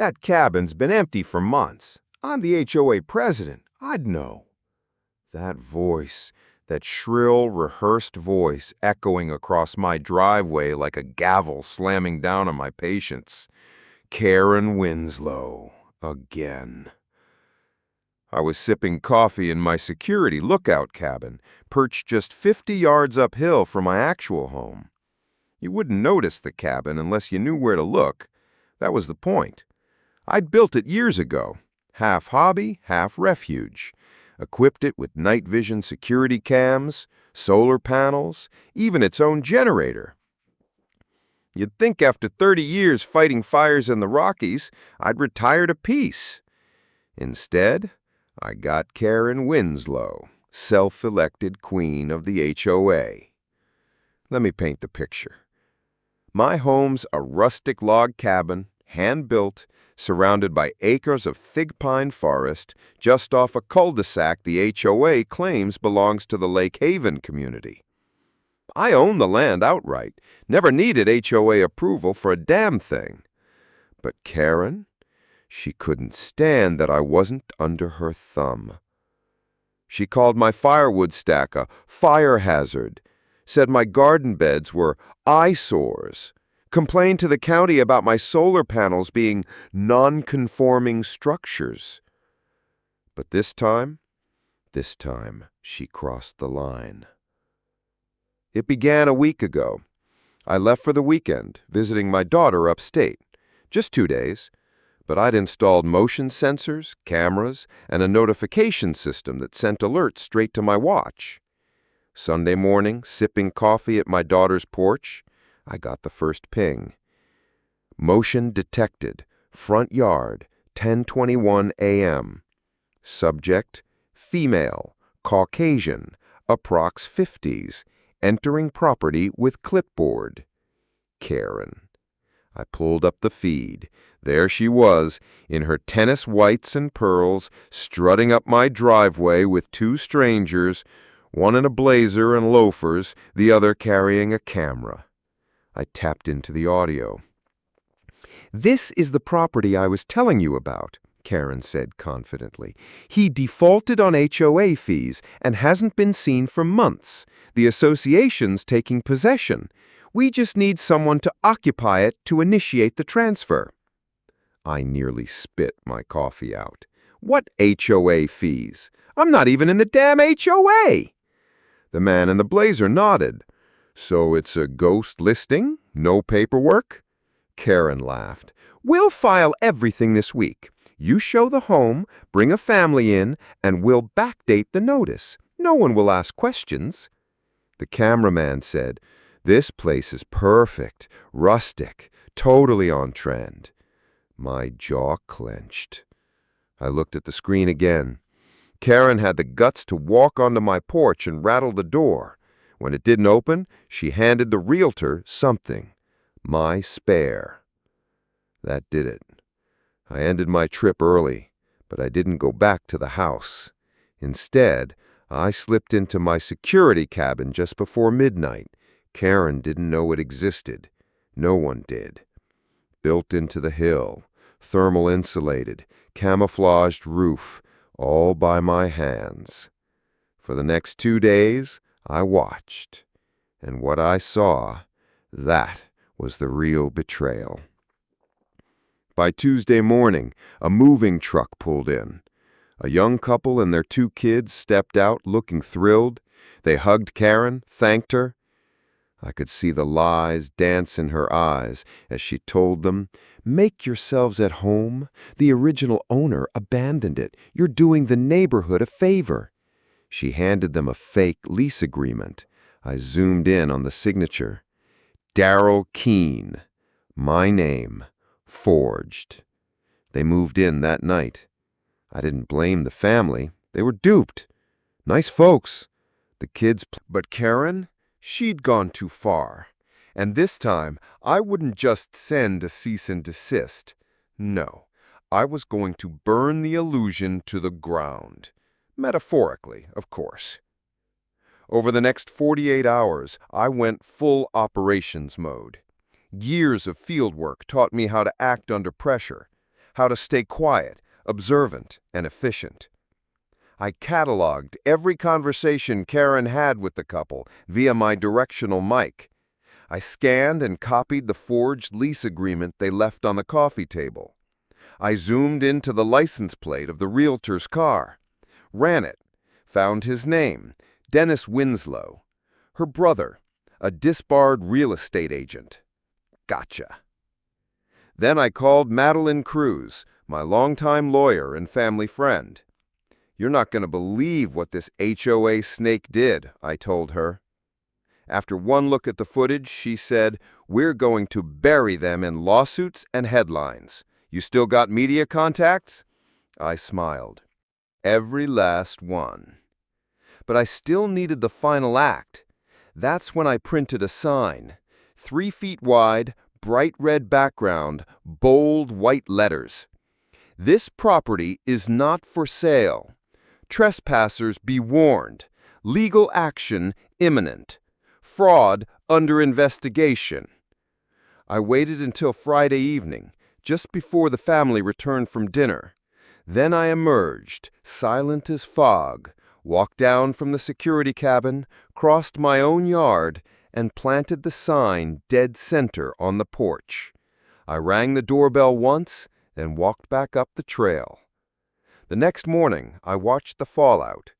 That cabin's been empty for months. I'm the HOA president. I'd know. That voice, that shrill, rehearsed voice echoing across my driveway like a gavel slamming down on my patience. Karen Winslow, again. I was sipping coffee in my security lookout cabin, perched just 50 yards uphill from my actual home. You wouldn't notice the cabin unless you knew where to look. That was the point. I'd built it years ago, half hobby, half refuge. Equipped it with night vision security cams, solar panels, even its own generator. You'd think after 30 years fighting fires in the Rockies, I'd retire to peace. Instead, I got Karen Winslow, self-elected queen of the HOA. Let me paint the picture. My home's a rustic log cabin, hand-built, surrounded by acres of thick pine forest, just off a cul-de-sac the HOA claims belongs to the Lake Haven community. I own the land outright, never needed HOA approval for a damn thing. But Karen, she couldn't stand that I wasn't under her thumb. She called my firewood stack a fire hazard, said my garden beds were eyesores, complained to the county about my solar panels being non-conforming structures. But this time she crossed the line. It began a week ago. I left for the weekend, visiting my daughter upstate. Just 2 days. But I'd installed motion sensors, cameras, and a notification system that sent alerts straight to my watch. Sunday morning, sipping coffee at my daughter's porch, I got the first ping. Motion detected. Front yard, 10:21 a.m. Subject, female, Caucasian, approx 50s, entering property with clipboard. Karen. I pulled up the feed. There she was, in her tennis whites and pearls, strutting up my driveway with 2 strangers, one in a blazer and loafers, the other carrying a camera. I tapped into the audio. "This is the property I was telling you about," Karen said confidently. "He defaulted on HOA fees and hasn't been seen for months. The association's taking possession. We just need someone to occupy it to initiate the transfer." I nearly spit my coffee out. What HOA fees? I'm not even in the damn HOA! The man in the blazer nodded. "So it's a ghost listing? No paperwork?" Karen laughed. "We'll file everything this week. You show the home, bring a family in, and we'll backdate the notice. No one will ask questions." The cameraman said, "This place is perfect, rustic, totally on trend." My jaw clenched. I looked at the screen again. Karen had the guts to walk onto my porch and rattle the door. When it didn't open, she handed the realtor something. My spare. That did it. I ended my trip early, but I didn't go back to the house. Instead, I slipped into my security cabin just before midnight. Karen didn't know it existed. No one did. Built into the hill, thermal insulated, camouflaged roof, all by my hands. For the next 2 days, I watched. And what I saw, that was the real betrayal. By Tuesday morning, a moving truck pulled in. A young couple and their 2 kids stepped out looking thrilled. They hugged Karen, thanked her. I could see the lies dance in her eyes as she told them, "Make yourselves at home. The original owner abandoned it. You're doing the neighborhood a favor." She handed them a fake lease agreement. I zoomed in on the signature. Darrell Keene. My name. Forged. They moved in that night. I didn't blame the family. They were duped. Nice folks. The kids. But Karen? She'd gone too far. And this time, I wouldn't just send a cease and desist. No, I was going to burn the illusion to the ground. Metaphorically, of course. Over the next 48 hours, I went full operations mode. Years of fieldwork taught me how to act under pressure, how to stay quiet, observant, and efficient. I cataloged every conversation Karen had with the couple via my directional mic. I scanned and copied the forged lease agreement they left on the coffee table. I zoomed into the license plate of the realtor's car, ran it, found his name, Dennis Winslow. Her brother, a disbarred real estate agent. Gotcha. Then I called Madeline Cruz, my longtime lawyer and family friend. "You're not going to believe what this HOA snake did," I told her. After one look at the footage, she said, "We're going to bury them in lawsuits and headlines. You still got media contacts?" I smiled. Every last one. But I still needed the final act. That's when I printed a sign. 3 feet wide, bright red background, bold white letters. "This property is not for sale. Trespassers be warned. Legal action imminent. Fraud under investigation." I waited until Friday evening, just before the family returned from dinner. Then I emerged, silent as fog, walked down from the security cabin, crossed my own yard, and planted the sign dead center on the porch. I rang the doorbell once, then walked back up the trail. The next morning, I watched the fallout.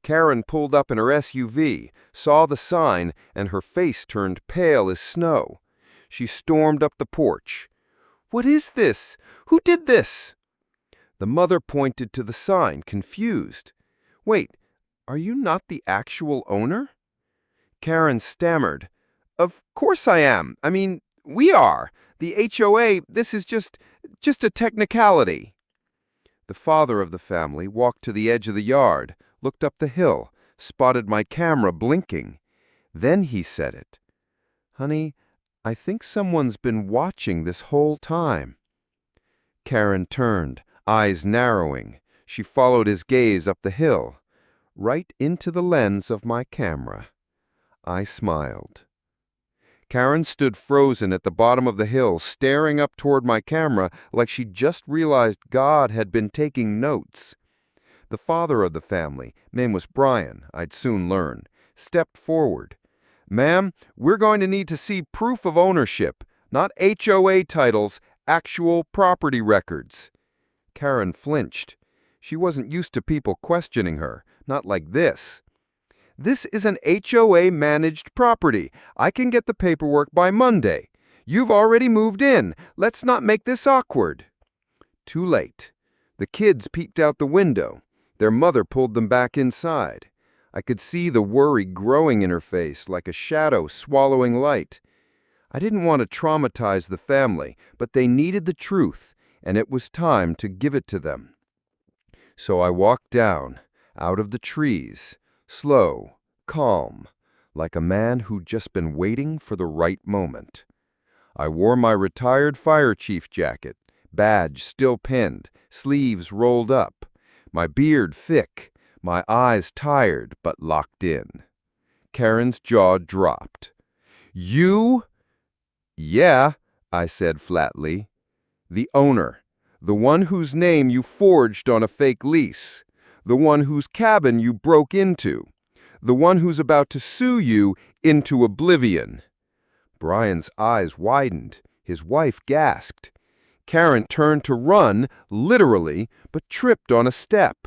Karen pulled up in her SUV, saw the sign, and her face turned pale as snow. She stormed up the porch. "What is this? Who did this?" The mother pointed to the sign, confused. "Wait, are you not the actual owner?" Karen stammered. "Of course I am. I mean, we are. The HOA, this is just a technicality." The father of the family walked to the edge of the yard, looked up the hill, spotted my camera blinking. Then he said it. "Honey, I think someone's been watching this whole time." Karen turned, eyes narrowing. She followed his gaze up the hill, right into the lens of my camera. I smiled. Karen stood frozen at the bottom of the hill, staring up toward my camera like she'd just realized God had been taking notes. The father of the family, name was Brian, I'd soon learn, stepped forward. "Ma'am, we're going to need to see proof of ownership, not HOA titles, actual property records." Karen flinched. She wasn't used to people questioning her, not like this. "This is an HOA-managed property. I can get the paperwork by Monday. You've already moved in. Let's not make this awkward." Too late. The kids peeked out the window. Their mother pulled them back inside. I could see the worry growing in her face like a shadow swallowing light. I didn't want to traumatize the family, but they needed the truth, and it was time to give it to them. So I walked down, out of the trees, slow, calm, like a man who'd just been waiting for the right moment. I wore my retired fire chief jacket, badge still pinned, sleeves rolled up, my beard thick, my eyes tired but locked in. Karen's jaw dropped. "You?" "Yeah," I said flatly. "The owner, the one whose name you forged on a fake lease, the one whose cabin you broke into, the one who's about to sue you into oblivion." Brian's eyes widened. His wife gasped. Karen turned to run, literally, but tripped on a step.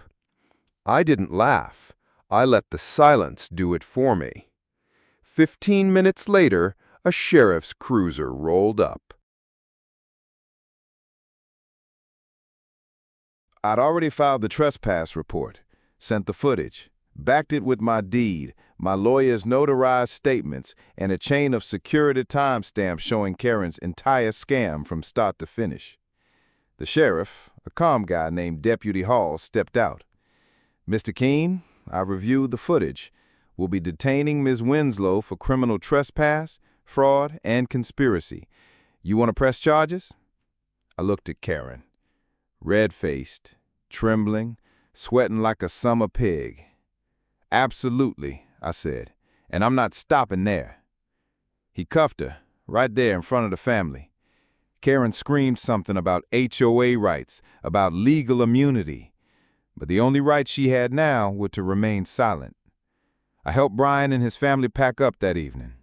I didn't laugh. I let the silence do it for me. 15 minutes later, a sheriff's cruiser rolled up. I'd already filed the trespass report, sent the footage, backed it with my deed, my lawyer's notarized statements, and a chain of security timestamps showing Karen's entire scam from start to finish. The sheriff, a calm guy named Deputy Hall, stepped out. "Mr. Keene, I reviewed the footage. We'll be detaining Ms. Winslow for criminal trespass, fraud, and conspiracy. You want to press charges?" I looked at Karen, red-faced, trembling, sweating like a summer pig. "Absolutely," I said, "and I'm not stopping there." He cuffed her, right there in front of the family. Karen screamed something about HOA rights, about legal immunity. But the only rights she had now were to remain silent. I helped Brian and his family pack up that evening.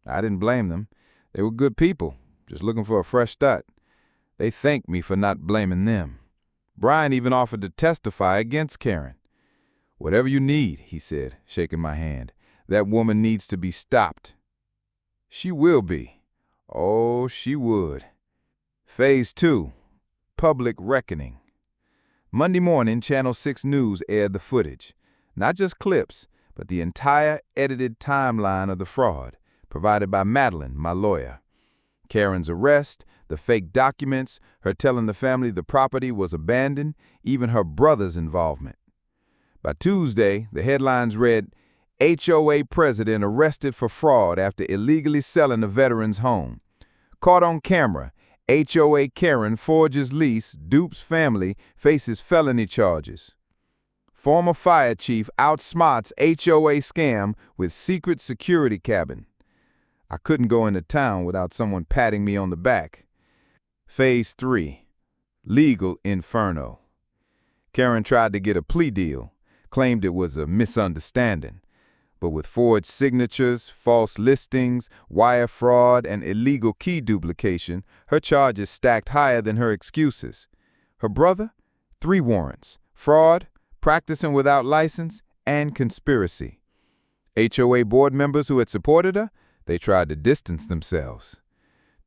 I didn't blame them. They were good people, just looking for a fresh start. They thanked me for not blaming them. Brian even offered to testify against Karen. "Whatever you need," he said, shaking my hand. "That woman needs to be stopped." She will be. Oh, she would. Phase 2, Public Reckoning. Monday morning, Channel 6 News aired the footage. Not just clips, but the entire edited timeline of the fraud, provided by Madeline, my lawyer. Karen's arrest, the fake documents, her telling the family the property was abandoned, even her brother's involvement. By Tuesday, the headlines read, "HOA president arrested for fraud after illegally selling a veteran's home. Caught on camera, HOA Karen forges lease, dupes family, faces felony charges. Former fire chief outsmarts HOA scam with secret security cabin." I couldn't go into town without someone patting me on the back. Phase 3, Legal Inferno. Karen tried to get a plea deal, claimed it was a misunderstanding. But with forged signatures, false listings, wire fraud, and illegal key duplication, her charges stacked higher than her excuses. Her brother? 3 warrants: fraud, practicing without license, and conspiracy. HOA board members who had supported her? They tried to distance themselves.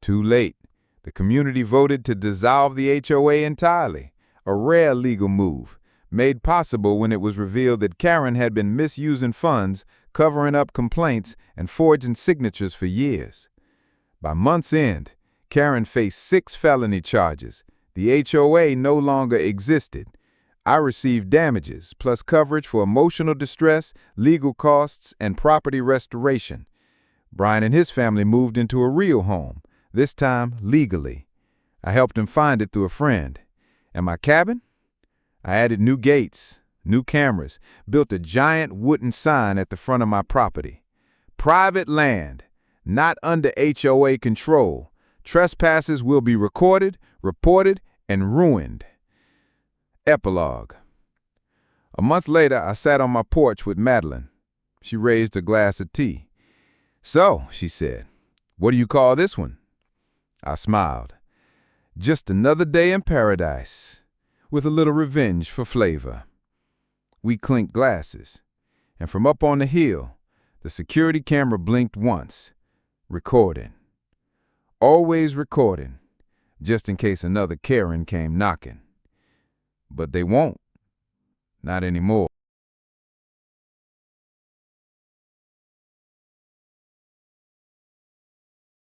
Too late. The community voted to dissolve the HOA entirely, a rare legal move, made possible when it was revealed that Karen had been misusing funds, covering up complaints, and forging signatures for years. By month's end, Karen faced 6 felony charges. The HOA no longer existed. I received damages, plus coverage for emotional distress, legal costs, and property restoration. Brian and his family moved into a real home, this time legally. I helped him find it through a friend. And my cabin? I added new gates, new cameras, built a giant wooden sign at the front of my property. Private land, not under HOA control. Trespassers will be recorded, reported, and ruined. Epilogue. A month later, I sat on my porch with Madeline. She raised a glass of tea. "So," she said, "what do you call this one?" I smiled. "Just another day in paradise, with a little revenge for flavor." We clinked glasses, and from up on the hill, the security camera blinked once, recording. Always recording, just in case another Karen came knocking. But they won't. Not anymore.